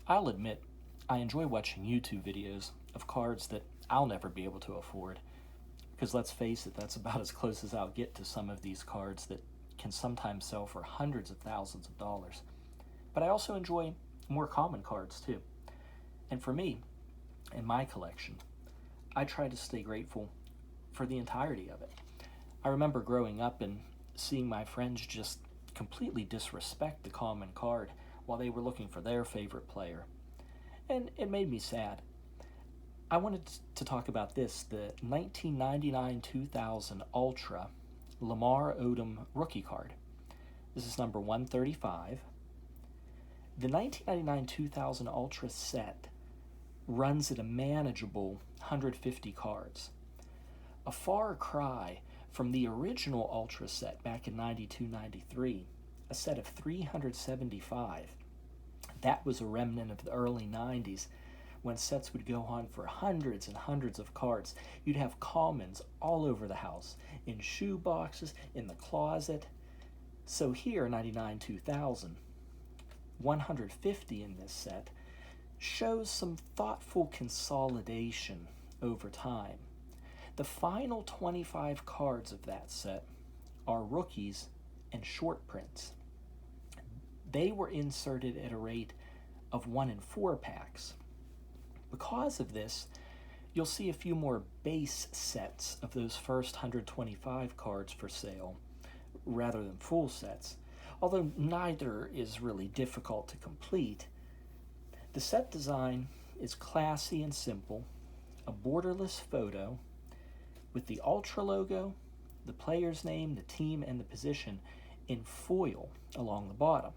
I'll admit, I enjoy watching YouTube videos of cards that I'll never be able to afford. Because let's face it, that's about as close as I'll get to some of these cards that can sometimes sell for hundreds of thousands of dollars. But I also enjoy more common cards too. And for me, in my collection, I try to stay grateful for the entirety of it. I remember growing up and seeing my friends just completely disrespect the common card while they were looking for their favorite player. And it made me sad. I wanted to talk about this, the 1999-2000 Ultra Lamar Odom rookie card. This is number 135. The 1999-2000 Ultra set runs at a manageable 150 cards. A far cry from the original Ultra set back in 92-93, a set of 375. That was a remnant of the early 90s when sets would go on for hundreds and hundreds of cards. You'd have commons all over the house, in shoe boxes, in the closet. So here, 99-2000, 150 in this set shows some thoughtful consolidation over time. The final 25 cards of that set are rookies and short prints. They were inserted at a rate of 1 in 4 packs. Because of this, you'll see a few more base sets of those first 125 cards for sale rather than full sets, although neither is really difficult to complete. The set design is classy and simple, a borderless photo with the Ultra logo, the player's name, the team, and the position in foil along the bottom.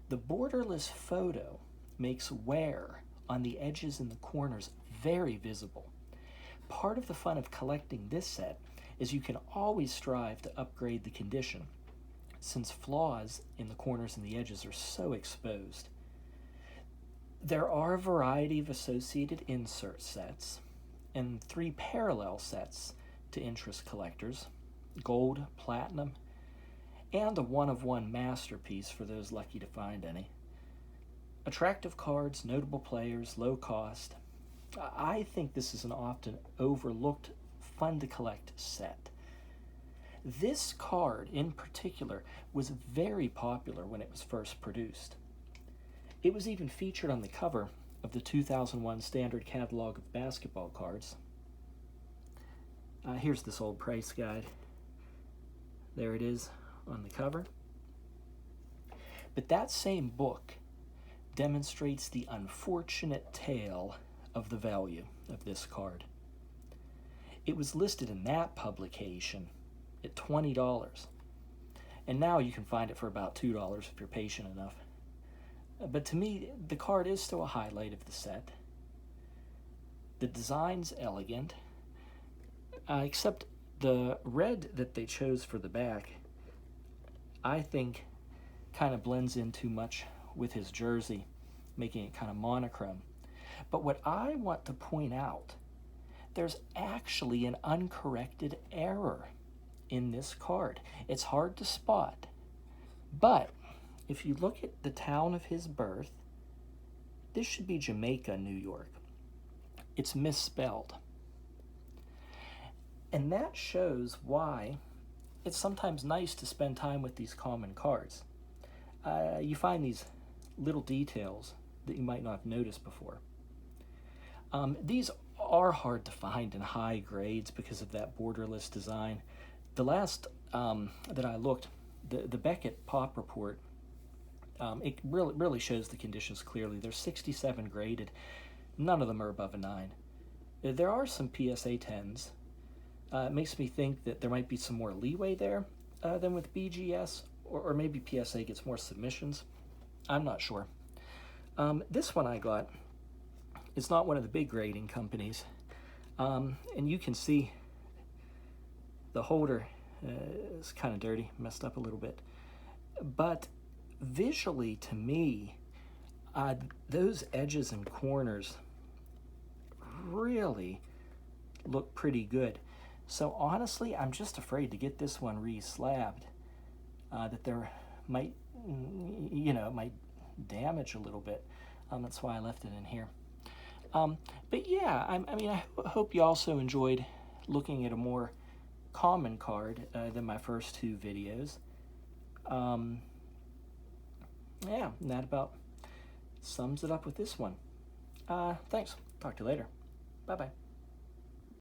The borderless photo makes wear on the edges and the corners very visible. Part of the fun of collecting this set is you can always strive to upgrade the condition, since flaws in the corners and the edges are so exposed. There are a variety of associated insert sets and 3 parallel sets to interest collectors: gold, platinum, and a one-of-one masterpiece for those lucky to find any. Attractive cards, notable players, low cost. I think this is an often overlooked, fun-to-collect set. This card in particular was very popular when it was first produced. It was even featured on the cover of the 2001 Standard Catalog of Basketball Cards. Here's this old price guide. There it is on the cover. But that same book demonstrates the unfortunate tale of the value of this card. It was listed in that publication at $20, and now you can find it for about $2 if you're patient enough. But to me, the card is still a highlight of the set. The design's elegant, except the red that they chose for the back, I think kind of blends in too much with his jersey, making it kind of monochrome. But what I want to point out, there's actually an uncorrected error in this card. It's hard to spot, but if you look at the town of his birth, this should be Jamaica, New York. It's misspelled. And that shows why it's sometimes nice to spend time with these common cards. You find these little details that you might not have noticed before. These are hard to find in high grades because of that borderless design. The last that I looked, the Beckett Pop Report, it really shows the conditions clearly. There's 67 graded. None of them are above a 9. There are some PSA 10s. It makes me think that there might be some more leeway there than with BGS, or maybe PSA gets more submissions. I'm not sure. This one I got is not one of the big grading companies. And you can see the holder is kind of dirty, messed up a little bit. But visually, to me, those edges and corners really look pretty good. So honestly, I'm just afraid to get this one re-slabbed, that there might, it might damage a little bit. That's why I left it in here. But yeah, I mean, I hope you also enjoyed looking at a more common card than my first two videos. Yeah, and that about sums it up with this one. Thanks. Talk to you later. Bye-bye.